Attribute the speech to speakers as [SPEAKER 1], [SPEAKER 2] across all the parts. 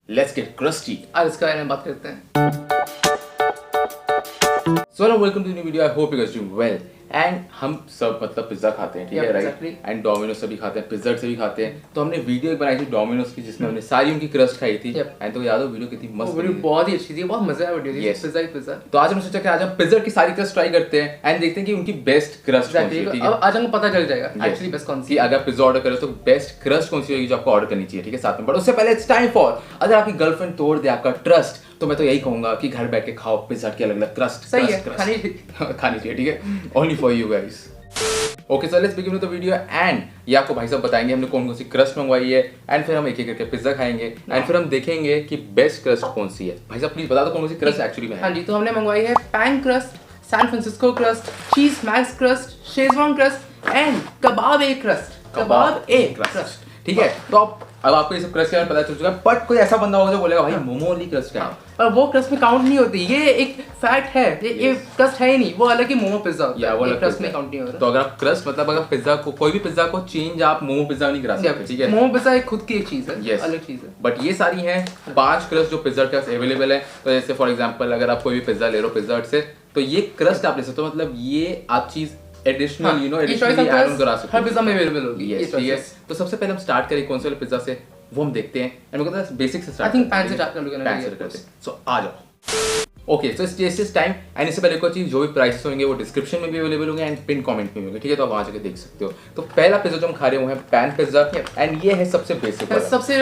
[SPEAKER 1] Let's get crusty.
[SPEAKER 2] आज इसके बारे में बात करते हैं।
[SPEAKER 1] So hello, welcome to the new video. I hope you guys doing well. And हम सब मतलब पिज्जा खाते हैं, ठीक है, राइट? एंड डोमिनोज से भी खाते हैं, पिज्जा से भी खाते हैं। तो हमने वीडियो एक बनाई थी डोमिनोज की जिसमें हमने सारी उनकी क्रस्ट खाई थी। एंड तो याद हो वीडियो कितनी मस्त,
[SPEAKER 2] वीडियो बहुत ही अच्छी थी, बहुत मजा आया वीडियो थी। पिज्जा
[SPEAKER 1] तो आज हमने सोचा कि आज हम पिज्जा की सारी क्रस्ट ट्राई करते हैं एंड देखते हैं कि उनकी बेस्ट क्रस्ट कौन सी है, ठीक है?
[SPEAKER 2] आज हमको पता चल जाएगा एक्चुअली बेस्ट कौन सी
[SPEAKER 1] है। अगर पिज्जा ऑर्डर करें तो बेस्ट क्रस्ट कौन सी होगी जो आपको ऑर्डर करनी चाहिए, ठीक है, साथ में। बट उससे पहले इट्स टाइम फॉर, अगर आपकी गर्लफ्रेंड तोड़ दे आपका ट्रस्ट तो मैं तो यही कहूंगा कि घर बैठ के खाओ पिज्जा की अलग अलग क्रस्ट।
[SPEAKER 2] सही है,
[SPEAKER 1] खानी चाहिए, ठीक है, only for you guys. Okay so let's begin with the video and ये आपको भाई साहब बताएंगे हमने कौन कौन सी क्रस्ट मंगवाई है एंड फिर हम एक एक करके पिज्जा खाएंगे एंड फिर हम देखेंगे कि बेस्ट क्रस्ट कौन सी है। भाई साहब प्लीज बता दो कौन सी क्रस्ट एक्चुअली में है।
[SPEAKER 2] हाँ जी, तो हमने मंगवाई है pan crust, San Francisco crust, cheese max crust, Schezwan crust and kebab e crust.
[SPEAKER 1] ठीक है, तो अब आपको ये सब क्रस्ट के बारे में पता चल चुका है, बट कोई ऐसा बंदा होगा जो बोलेगा भाई मोमो वाली क्रस्ट है
[SPEAKER 2] और वो क्रस्ट में काउंट नहीं होती, ये एक फैक्ट है, ये क्रस्ट है ही नहीं, वो अलग ही मोमो पिज्जा होता है, वो क्रस्ट में काउंट नहीं होता।
[SPEAKER 1] तो अगर आप क्रस्ट मतलब अगर पिज्जा को कोई भी पिज्जा को चेंज आप मोमो पिज्जा नहीं करा सकते, ठीक है?
[SPEAKER 2] मोमो पिज्जा एक खुद की एक चीज है, अलग चीज है।
[SPEAKER 1] बट ये सारी हैं 5 क्रस्ट जो पिज्जा के पास अवेलेबल है। तो जैसे फॉर एग्जांपल अगर आप कोई भी पिज्जा ले रहे हो पिज्जा हट से तो ये क्रस्ट आप ले सकते हो, मतलब ये आप चीज additional you know additionally add on करा सकते हो,
[SPEAKER 2] हर पिज्जा में अवेलेबल होगी।
[SPEAKER 1] ठीक है, तो सबसे पहले हम स्टार्ट करें कौन से वाले पिज्जा से वो हम देखते हैं एंड मेरे को बेसिक से स्टार्ट
[SPEAKER 2] आई थिंक पैन से स्टार्ट करते हैं।
[SPEAKER 1] सो आ जाओ। Okay so it's time and इससे पहले कोई चीज जो भी प्राइसेस होंगे वो डिस्क्रिप्शन में भी अवेलेबल होंगे एंड पिन कमेंट में भी होंगे, ठीक है? तो आप वहां जाके देख सकते हो। तो पहला पिज्जा जो हम खा रहे हैं वो है पैन पिज्जा एंड ये है सबसे बेसिक वाला।
[SPEAKER 2] सबसे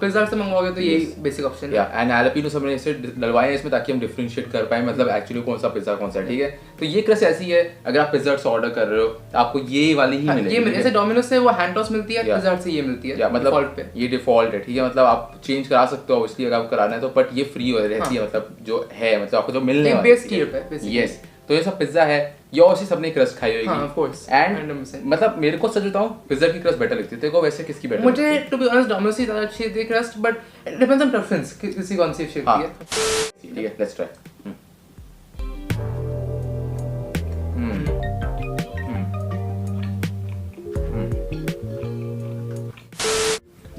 [SPEAKER 2] पिज्जा से मंगवाओगे तो यही बेसिक ऑप्शन है
[SPEAKER 1] एंड जैलापेनो हमने इसे डलवाए हैं इसमें ताकि हम डिफरेंशिएट कर पाए, मतलब एक्चुअली कौन सा पिज्जा कौन सा है, ठीक है? तो ये क्रस्ट ऐसी है अगर आप पिज्जा से ऑर्डर कर रहे हो आपको ये वाली ही मिलेगी।
[SPEAKER 2] ये जैसे डोमिनोज से वो हैंड टॉस मिलती है, पिज्जा से ये मिलती है,
[SPEAKER 1] मतलब ये डिफॉल्ट है, ठीक है? मतलब आप चेंज करा सकते हो ऑब्वियसली अगर आपको कराना है तो, बट ये फ्री रहती है, मतलब जो है मतलब आपको जो मिलने
[SPEAKER 2] बेस टियर पे।
[SPEAKER 1] यस, तो ये सब पिज्जा है, ये ऑब्वियसली सबने क्रस्ट खाई होगी।
[SPEAKER 2] हां ऑफ कोर्स।
[SPEAKER 1] एंड मतलब मेरे को सच बताऊं पिज्जा की क्रस्ट बेटर लगती है, तेरे को वैसे किसकी बेटर?
[SPEAKER 2] मुझे टू बी ऑनेस्ट डोमिनोज की ज्यादा अच्छी लगती है crust, but it depends on preference, किसी कौन सी शेप की है,
[SPEAKER 1] ठीक है? Let's try.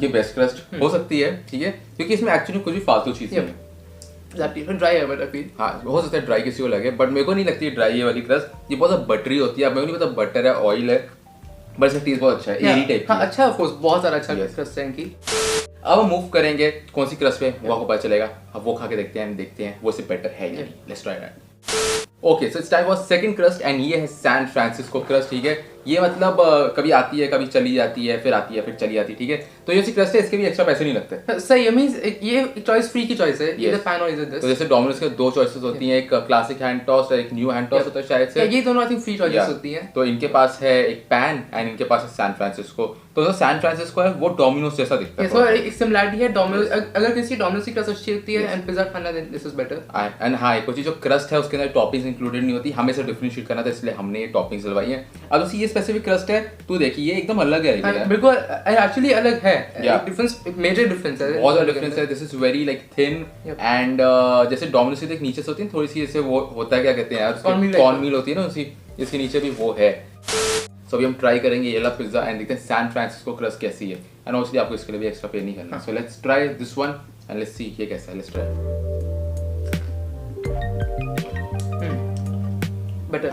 [SPEAKER 1] ये बेस्ट क्रस्ट हो सकती है, ठीक है, क्योंकि इसमें एक्चुअली कुछ भी फालतू चीज नहीं है।
[SPEAKER 2] ड्राई है बट अभी
[SPEAKER 1] हाँ हो सकता है ड्राई किसी को लगे, बट मेरे को नहीं लगती है ड्राई ये वाली क्रस्ट। ये बहुत ज़्यादा बटरी होती है, अब मेरे को नहीं पता बटर है ऑयल है, बट इसका टेस्ट बहुत अच्छा है, एरी टाइप।
[SPEAKER 2] हाँ अच्छा, ऑफ कोर्स बहुत सारा अच्छा क्रस्ट है इनकी।
[SPEAKER 1] अब हम मूव करेंगे कौन सी क्रस्ट पे वो आपको पता चलेगा, अब वो खा के देखते हैं वो सिर्फ बेटर है या नहीं। Let's try that. Okay so it's time for second crust and ये है सैन फ्रांसिस्को क्रस्ट, ठीक है? ये मतलब कभी आती है कभी चली जाती है, फिर आती है फिर चली जाती है, ठीक है? तो ये सी क्रस्ट है, इसके भी एक्स्ट्रा पैसे नहीं लगते।
[SPEAKER 2] सही है, मींस ये चॉइस फ्री की चॉइस है, ये पैन और इधर दिस।
[SPEAKER 1] तो जैसे डोमिनोज के 2 चॉइसेस होती हैं, एक क्लासिक हैंड टॉस और एक न्यू हैंड टॉस होता है शायद से।
[SPEAKER 2] ये दोनों आई थिंक फ्री चॉइसेस होती हैं।
[SPEAKER 1] तो इनके पास है एक पैन एंड इनके पास है सैन फ्रांसिस्को। तो जो सैन फ्रांसिस्को है वो डोमिनोज जैसा दिखता है।
[SPEAKER 2] सो एक सिमिलरिटी है डोमिनोज, अगर किसी डोमिनोज की क्रस्ट अच्छी लगती है एंड पिज्जा खाना then this is better.
[SPEAKER 1] And हां कुछ जो क्रस्ट है उसके अंदर टॉपिंग्स इंक्लूडेड नहीं होती, हमें सिर्फ डिफरेंशिएट करना था इसलिए हमने ये टॉपिंग्स डलवाई हैं। अब उसी ये स्पेसिफिक क्रस्ट है तू देखिए ये एकदम अलग है,
[SPEAKER 2] बिल्कुल एक्चुअली अलग है, एक डिफरेंस, एक मेजर डिफरेंस है,
[SPEAKER 1] बहुत ज्यादा डिफरेंस है। This is very like thin and जैसे डोमिनोज से देख नीचे से होती है थोड़ी सी, जैसे वो होता है क्या कहते हैं यार कॉर्न मील होती है ना उसी, इसके नीचे भी वो है। सो अभी हम ट्राई करेंगे ये वाला पिज्जा एंड देखते हैं सैन फ्रांसिस्को क्रस्ट कैसी है एंड ऑब्वियसली आपको इसके लिए भी एक्स्ट्रा पे नहीं करना। So let's try this one and let's see ये कैसा है। Let's try.
[SPEAKER 2] बेटर।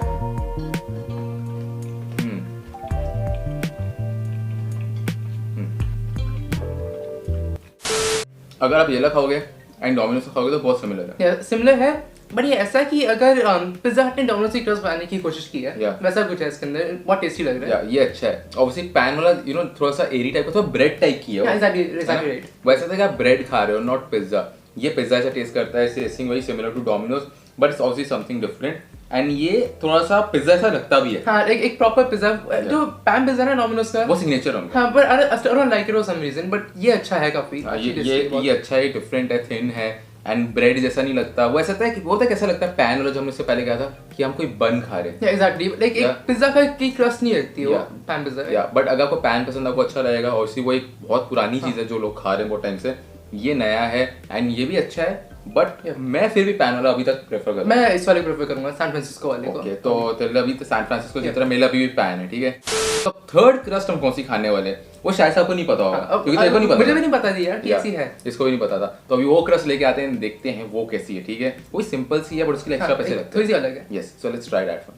[SPEAKER 1] अगर आप ये वाला खाओगे एंड डोमिनोज से खाओगे तो बहुत
[SPEAKER 2] सिमिलर है, बट ये ऐसा कि अगर पिज्जा हट ने डोमिनोज की क्रस्ट बनाने की कोशिश की है वैसा कुछ है इसके अंदर, बहुत टेस्टी लग रहा है।
[SPEAKER 1] ये अच्छा है। ऑब्वियसली पैन वाला यू नो थोड़ा सा एरी टाइप का, थोड़ा ब्रेड टाइप की है।
[SPEAKER 2] एग्जैक्टली
[SPEAKER 1] वैसे तो आप ब्रेड खा रहे हो नॉट पिज्जा। ये पिज्जा ऐसा टेस्ट करता है, सेसिंग वही similar to Domino's but it's obviously something different and ये थोड़ा सा पिज्जा ऐसा लगता भी है।
[SPEAKER 2] हाँ एक प्रॉपर पिज्जा जो पैन पिज्जा है डोमिनोज का वो
[SPEAKER 1] सिग्नेचर होगा।
[SPEAKER 2] हाँ but I don't like it for some reason, but ये अच्छा है काफी।
[SPEAKER 1] ये अच्छा है, डिफरेंट है, थिन है एंड ब्रेड जैसा नहीं लगता। वो ऐसा था कि वो तो कैसा लगता है पैन वाला जो हमने इससे पहले कहा था कि हम कोई बन खा रहे हैं।
[SPEAKER 2] एग्जैक्टली लाइक एक पिज्जा का की क्रस्ट नहीं लगती है वो पैन पिज्जा।
[SPEAKER 1] या बट अगर आपको पैन पसंद आपको अच्छा रहेगा। और वो एक बहुत पुरानी चीज है जो लोग खा रहे हैं बहुत टाइम से। ये नया है एंड ये भी अच्छा है बट मैं फिर भी पैन वाला अभी तक प्रेफर करूंगा।
[SPEAKER 2] मैं इस वाले प्रेफर करूंगा, सैन फ्रांसिस्को वाले को।
[SPEAKER 1] ओके, तो तेरे अभी तो सैन फ्रांसिस्को की तरह मेरा भी पैन है, ठीक है। तो थर्ड क्रस्ट हम कौन सी खाने वाले हैं वो शायद से आपको नहीं पता होगा, क्योंकि तेरे को नहीं पता।
[SPEAKER 2] मुझे भी नहीं पता थी यार कैसी है,
[SPEAKER 1] इसको भी नहीं पता था। तो अभी वो क्रस्ट लेके आते हैं, देखते हैं वो कैसी है, ठीक है। वही सिंपल सी है बट उसके लिए एक्स्ट्रा पैसे लगते हैं,
[SPEAKER 2] थोड़ी सी अलग है।
[SPEAKER 1] Yes, so let's try that one.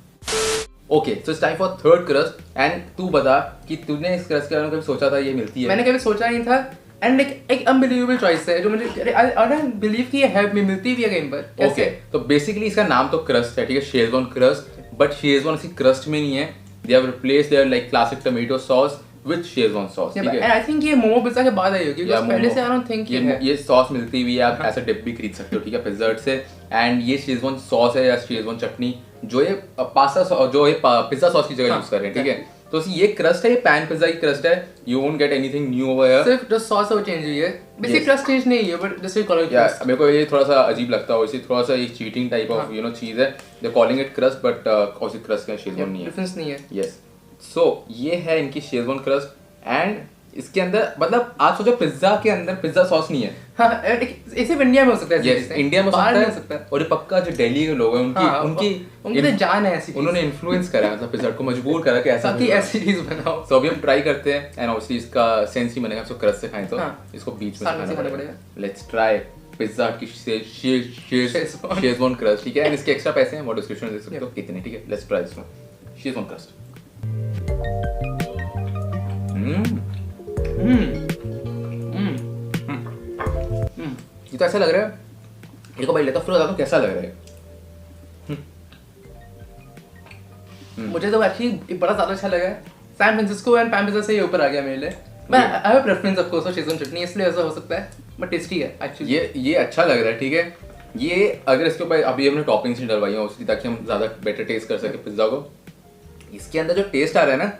[SPEAKER 1] Okay, so it's time for third crust and तू बता कि तूने इस क्रस्ट के बारे में कभी सोचा था ये मिलती है?
[SPEAKER 2] मैंने कभी सोचा नहीं था एंड एक अनबिलीवेबल चॉइस है जो मुझे आई डोंट बिलीव कि ये है मिलती भी है कहीं पर।
[SPEAKER 1] ओके, तो बेसिकली इसका नाम तो क्रस्ट है, ठीक है, शेजवान क्रस्ट, बट शेजवान इसी क्रस्ट में नहीं है। They have replaced their like classic tomato sauce with Schezwan sauce, ठीक है।
[SPEAKER 2] आई थिंक ये मोमो पिज्जा के बाद आई होगी, बिकॉज़ पहले से आई डोंट थिंक
[SPEAKER 1] ये सॉस मिलती हुई है, आप ऐसा डिप भी खरीद सकते हो, ठीक है, पिज्जा हट से। एंड ये शेजवान सॉस है या शेजवान चटनी जो ये पास्ता जो ये पिज्जा सॉस की जगह यूज कर रहे हैं, ठीक है। तो ये क्रस्ट है, ये पैन पिज्जा की क्रस्ट है, you won't get anything new over here,
[SPEAKER 2] सिर्फ जो सॉस है वो चेंज हुई है, बेसिक क्रस्ट चेंज नहीं है, बट जस्ट कलर क्रस्ट।
[SPEAKER 1] मेरे को ये थोड़ा सा अजीब लगता है, इसी थोड़ा सा एक cheating type of you know चीज है। दे कॉलिंग इट क्रस्ट बट उसी क्रस्ट का शेजवान नहीं है,
[SPEAKER 2] डिफरेंस नहीं है।
[SPEAKER 1] यस, सो ये है इनकी शेजवान क्रस्ट एंड इसके अंदर मतलब आप सोचो पिज्जा के अंदर पिज्जा सॉस नहीं है।
[SPEAKER 2] हाँ, ये सिर्फ इंडिया में हो सकता है।
[SPEAKER 1] यस, इंडिया में हो सकता है। और ये पक्का जो दिल्ली के लोग हैं
[SPEAKER 2] उनकी तो जान है ऐसी,
[SPEAKER 1] उन्होंने इन्फ्लुएंस करा मतलब पिज्जा को मजबूर करा कि ऐसी चीज
[SPEAKER 2] बनाओ।
[SPEAKER 1] सो अभी हम ट्राई करते हैं एंड ऑब्वियसली इसका सेंस ही बनेगा, इसको क्रस्ट से खाएं तो इसको बीच में खाना पड़ेगा। लेट्स ट्राई पिज्जा की शेजवान क्रस्ट, ठीक है। एंड इसके एक्स्ट्रा पैसे हैं वो डिस्क्रिप्शन में देख सकते हो कितने, ठीक है। Let's try this one, Schezwan crust. ये तो ऐसा लग रहा है, मेरे को भाई लेता फिर बताता हूँ कैसा लग रहा है।
[SPEAKER 2] मुझे तो एक्चुअली बड़ा ज्यादा अच्छा लगा है। San Francisco and pan pizza से ये ऊपर आ गया मेरे लिए। मैं I have preference of course Schezwan chutney, इसलिए ऐसा हो सकता है, बट टेस्टी है एक्चुअली।
[SPEAKER 1] ये अच्छा लग रहा है, ठीक है। ये अगर इसके ऊपर अभी हमने टॉपिंग्स नहीं डलवाई है उसकी, ताकि हम ज्यादा बेटर टेस्ट कर सके पिज्जा को। इसके अंदर जो टेस्ट आ रहा है ना,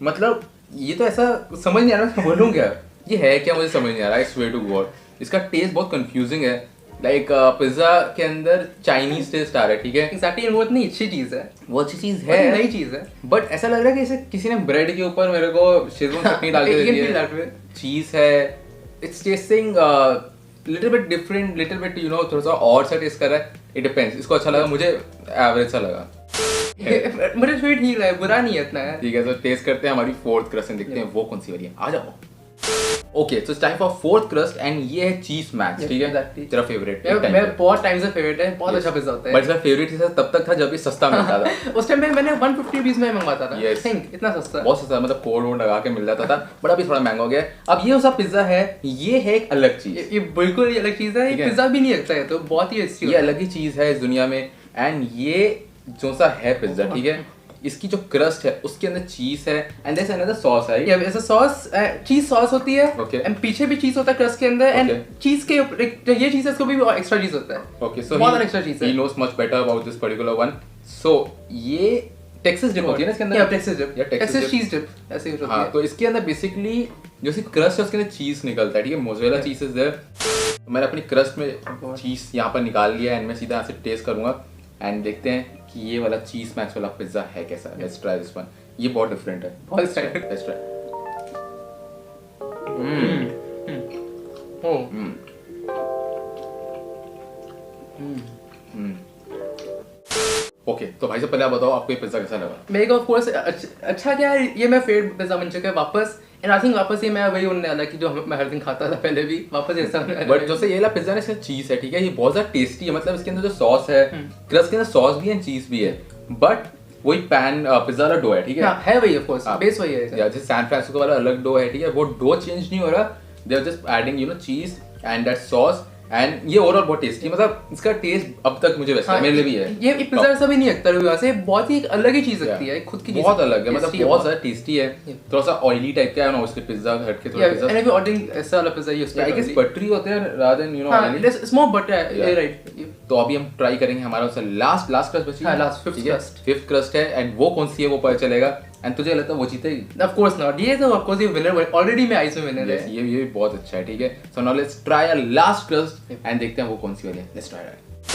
[SPEAKER 1] मतलब ये तो ऐसा समझ नहीं आ रहा मैं बोलूँ क्या, ये है क्या मुझे समझ नहीं आ रहा। आई स्वेयर टू गॉड, इसका टेस्ट बहुत कंफ्यूजिंग है। लाइक पिज्जा के अंदर चाइनीज टेस्ट आ रहा है, ठीक है।
[SPEAKER 2] एक्जेक्टली, वो इतनी अच्छी चीज है,
[SPEAKER 1] वो अच्छी चीज है,
[SPEAKER 2] नई चीज है,
[SPEAKER 1] बट ऐसा लग रहा है कि इसे किसी ने ब्रेड के ऊपर मेरे को शेजवान चटनी डाल के दे दी है, चीज है। It's testing little bit different, little bit you know थोड़ा सा और सा टेस्ट कर रहा है। इट डिपेंड्स, इसको अच्छा लगा, मुझे एवरेज सा लगा।
[SPEAKER 2] मुझे फिर ठीक लगा, बुरा नहीं है इतना है,
[SPEAKER 1] ठीक है। तो टेस्ट करते हैं हमारी फोर्थ क्रस्ट, देखते हैं वो कौन सी वाली है। आ जाओ। Okay, so it's time for fourth crust and ये है चीज मैक्स, ठीक है। तेरा फेवरेट?
[SPEAKER 2] मैं बहुत टाइम से फेवरेट है, बहुत अच्छा पिज्जा होता है।
[SPEAKER 1] बट इसका फेवरेट तब तक था जब ये सस्ता मिलता था।
[SPEAKER 2] उस टाइम पे मैंने 150 रुपीस में मंगवाता था। आई थिंक इतना सस्ता,
[SPEAKER 1] बहुत सस्ता, मतलब कोड वोड लगा के मिल जाता था। बट अभी थोड़ा महंगा हो गया है। अब ये सब पिज्जा है, ये है एक अलग चीज,
[SPEAKER 2] ये बिल्कुल ही अलग चीज है। ये पिज्जा भी नहीं लगता है, तो बहुत ही अच्छी,
[SPEAKER 1] ये अलग ही चीज है इस दुनिया में। एंड ये जो सा है पिज्जा, ठीक है, इसकी जो क्रस्ट है उसके अंदर चीज है and there is another sauce है।
[SPEAKER 2] ये ऐसा सॉस, चीज सॉस होती है,
[SPEAKER 1] एंड
[SPEAKER 2] पीछे भी चीज होता है क्रस्ट के अंदर, एंड चीज के जो ये चीज है इसको भी एक्स्ट्रा चीज होता है।
[SPEAKER 1] ओके, सो
[SPEAKER 2] बहुत एक्स्ट्रा चीज है।
[SPEAKER 1] He knows much better about this particular one. So ये टेक्सास डिप होती है ना इसके अंदर,
[SPEAKER 2] या टेक्सास डिप, या टेक्सास चीज डिप ऐसे कुछ होती है।
[SPEAKER 1] तो इसके अंदर बेसिकली जो इसकी क्रस्ट है उसके अंदर चीज निकलता है, ठीक है। मोज़रेला चीज इज देयर। मैंने अपनी क्रस्ट में चीज यहाँ पर निकाल लिया एंड मैं सीधा यहाँ से टेस्ट करूंगा एंड देखते हैं कि ये वाला चीज मैक्स वाला पिज्जा है कैसा। Let's try this one. ये बहुत डिफरेंट है,
[SPEAKER 2] बहुत स्टाइलिश।
[SPEAKER 1] Let's try. ओके, तो भाई साहब पहले आप बताओ आपको ये पिज्जा कैसा लगा?
[SPEAKER 2] मेरे को ऑफ कोर्स अच्छा क्या है, ये मैं फेवरेट पिज्जा बन चुका है वापस। एंड आई थिंक वापस ये मैं वही होने वाला कि जो मैं हर दिन खाता था पहले भी, वापस ऐसा होने वाला।
[SPEAKER 1] बट जैसे ये वाला पिज्जा ना, इसका चीज है, ठीक है, ये बहुत ज्यादा टेस्टी है। मतलब इसके अंदर जो सॉस है, क्रस्ट के अंदर सॉस भी है, चीज भी है, बट वही पैन पिज्जा वाला डो है, ठीक
[SPEAKER 2] है वही ऑफ कोर्स, बेस वही है।
[SPEAKER 1] जैसे सैन फ्रांसिस्को वाला अलग डो है, ठीक है, वो डो चेंज नहीं हो रहा, they are just adding you know cheese and that sauce and ये ओवरऑल बहुत टेस्टी, मतलब इसका टेस्ट अब तक मुझे वैसा मेरे लिए भी है।
[SPEAKER 2] ये पिज्जा ऐसा भी नहीं लगता है, वैसे बहुत ही एक अलग ही चीज लगती है, खुद की
[SPEAKER 1] बहुत अलग है, मतलब बहुत ज्यादा टेस्टी है। थोड़ा सा ऑयली टाइप का है ना उसके पिज्जा हट के, थोड़ा पिज्जा
[SPEAKER 2] एंड वी ऑर्डरिंग ऐसा वाला pizza use
[SPEAKER 1] I guess buttery होते हैं rather than you know oily,
[SPEAKER 2] it's more butter, right.
[SPEAKER 1] तो अभी हम ट्राई करेंगे हमारा लास्ट क्रस्ट बची है,
[SPEAKER 2] लास्ट फिफ्थ
[SPEAKER 1] क्रस्ट है एंड वो कौन सी है वो पता चलेगा। एंड तुझे लगता है वो जीतेगी?
[SPEAKER 2] ऑफ कोर्स नॉट, ये तो ऑफ कोर्स ये विनर ऑलरेडी मैं आइस में विनर है।
[SPEAKER 1] ये भी बहुत अच्छा है, ठीक है। So now let's try a last crust and देखते हैं वो कौन सी वाली है। Let's try it.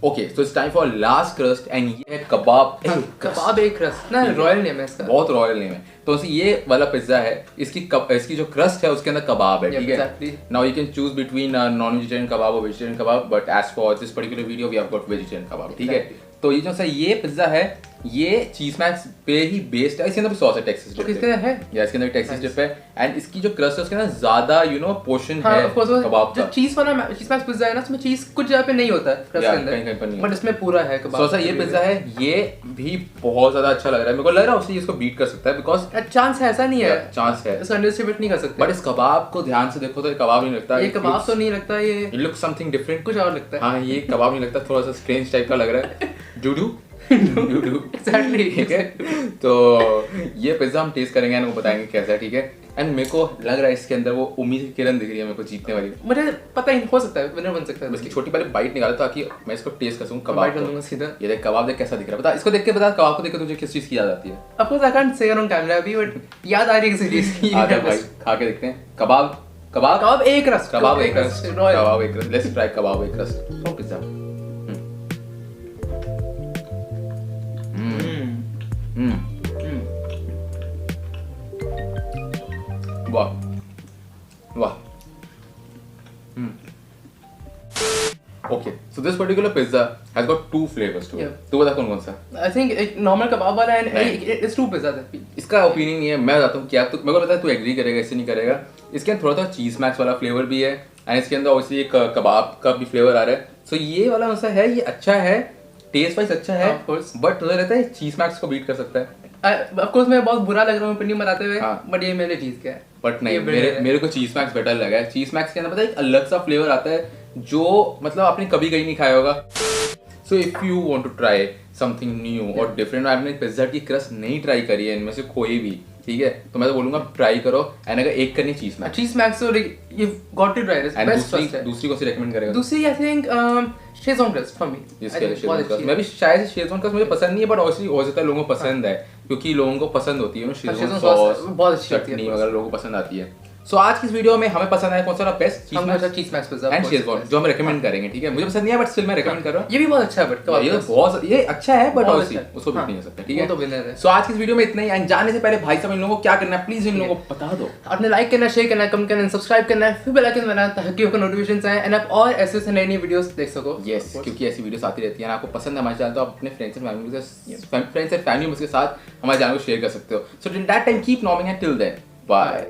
[SPEAKER 1] Okay so it's time for last crust and ये है कबाब ए
[SPEAKER 2] कबाब ए क्रस्ट ना, रॉयल नेम है इसका,
[SPEAKER 1] बहुत रॉयल नेम है। तो ये वाला पिज्जा है, इसकी जो क्रस्ट है उसके अंदर कबाब है, ठीक है। Now you can choose between non vegetarian kebab और vegetarian kebab, but as for this particular video we have got vegetarian kebab, ठीक है। तो ये जो सा ये पिज्जा है ये चीज मैक्स पे ही बेस्ड है, इसके अंदर भी सॉस है, टेक्सास डिप
[SPEAKER 2] है,
[SPEAKER 1] या इसके अंदर टेक्सास डिप है एंड इसकी जो क्रस्ट है उसके अंदर ज्यादा पोर्शन है कबाब का।
[SPEAKER 2] जो चीज वाला चीज मैक्स पिज्जा है ना, उसमें चीज कुछ जगह पे नहीं होता है क्रस्ट के अंदर,
[SPEAKER 1] कहीं पर नहीं,
[SPEAKER 2] बट इसमें पूरा है कबाब।
[SPEAKER 1] सो ये पिज्जा है, ये भी बहुत ज्यादा अच्छा लग रहा है, मेरे को लग रहा है उससे इसको बीट कर सकता है, बिकॉज़
[SPEAKER 2] चांस है, ऐसा नहीं है,
[SPEAKER 1] चांस है,
[SPEAKER 2] इसको अंडरएस्टिमेट नहीं कर सकते।
[SPEAKER 1] बट इस कबाब को ध्यान से देखो तो ये कबाब नहीं लगता,
[SPEAKER 2] ये कबाब तो नहीं लगता, ये
[SPEAKER 1] लुक समथिंग डिफरेंट,
[SPEAKER 2] कुछ और लगता है।
[SPEAKER 1] हां ये कबाब नहीं लगता, थोड़ा सा स्ट्रेंज टाइप का लग रहा है, डूडू
[SPEAKER 2] एग्जैक्टली,
[SPEAKER 1] ठीक है। तो ये पिज्जा हम टेस्ट करेंगे एंड वो बताएंगे कैसा है, ठीक है। एंड मेरे को लग रहा है इसके अंदर वो उम्मीद की किरण दिख रही है मेरे को जीतने वाली,
[SPEAKER 2] मुझे पता ही हो सकता है विनर बन सकता है।
[SPEAKER 1] इसकी छोटी पहले बाइट निकालो ताकि मैं इसको टेस्ट कर सकूं कबाब
[SPEAKER 2] कर लूंगा सीधा।
[SPEAKER 1] ये देख कबाब देख कैसा दिख रहा है, बता इसको देख के बता, कबाब को देख के तुझे किस चीज की याद आती है?
[SPEAKER 2] Of course I can't say on camera अभी, बट याद आ रही है किसी चीज की।
[SPEAKER 1] आजा भाई खा के देखते हैं। Kebab kebab
[SPEAKER 2] kebab e crust,
[SPEAKER 1] kebab e crust, kebab e crust, let's try kebab e crust from pizza. वाह वाह। Okay, so this particular pizza has got two flavors to it. तू बता कौन कौन सा?
[SPEAKER 2] I think एक normal कबाब वाला है एंड इट्स टू पिज्जा है।
[SPEAKER 1] इसका ओपिनियन ये है, मैं बताता हूँ क्या तू मेरे को पता है तू एग्री करेगा इससे नहीं करेगा। इसके अंदर थोड़ा सा चीज मैक्स वाला फ्लेवर भी है एंड इसके अंदर ऑब्वियसली एक कबाब का भी फ्लेवर आ रहा है। सो ये वाला मसा है, ये अच्छा है, टेस्ट वाइज अच्छा है, बट तुझे रहता है चीज मैक्स को बीट कर सकता है।
[SPEAKER 2] ऑफ कोर्स मैं बहुत बुरा लग रहा हूँ ओपिनियन बनाते हुए, बट ये मेरे जीत गया है।
[SPEAKER 1] बट नहीं, मेरे को चीज मैक्स बेटर लगा है। चीज मैक्स के अंदर पता है एक अलग सा फ्लेवर आता है जो मतलब आपने कभी कहीं नहीं खाया होगा। So if you want to try something new और डिफरेंट, आपने पिज्जा की क्रस्ट नहीं ट्राई करी है इनमें से कोई भी, ठीक है, तो मैं तो बोलूंगा ट्राई करो। एंड अगर एक करनी चीज मैक्स
[SPEAKER 2] तो you got to try this.
[SPEAKER 1] दूसरी को से रेकमेंड करेगा?
[SPEAKER 2] दूसरी I think Schezwan crust for me.
[SPEAKER 1] मैं भी शायद शेजवान क्रस्ट मुझे पसंद नहीं है, बट ऑब्वियसली हो सकता है लोगों को पसंद है क्योंकि लोगों को पसंद होती है ना शेजवान सॉस,
[SPEAKER 2] बहुत अच्छी
[SPEAKER 1] चटनी वगैरह लोगों को पसंद आती है। सो आज की इस वीडियो में हमें पसंद आया कौन सा बेस्ट चीज मैक्स पिज्जा एंड शेजवान जो हम रेकमेंड करेंगे, ठीक है। मुझे पसंद नहीं है बट स्टिल मैं रेकमेंड कर रहा हूं।
[SPEAKER 2] ये भी बहुत अच्छा है, बट
[SPEAKER 1] ये बहुत ये अच्छा है बट ऑब्वियसली उसको बीट नहीं हो सकता, ठीक है।
[SPEAKER 2] तो विनर है।
[SPEAKER 1] सो आज की इस वीडियो में इतना ही एंड जाने से पहले भाई साहब इन लोगों को क्या करना है प्लीज इन लोगों को बता दो।
[SPEAKER 2] आपने लाइक करना, शेयर करना, कमेंट करना, सब्सक्राइब करना है, फिर बेल आइकन दबाना ताकि आपको नोटिफिकेशंस आए एंड आप और ऐसे नई वीडियोस देख सको।
[SPEAKER 1] यस, क्योंकि ऐसी वीडियोस आती रहती है। आपको पसंद है हमारे चैनल तो आप अपने फ्रेंड्स एंड फैमिली के साथ हमारे चैनल को शेयर कर सकते हो। So till that time keep norming and till then bye.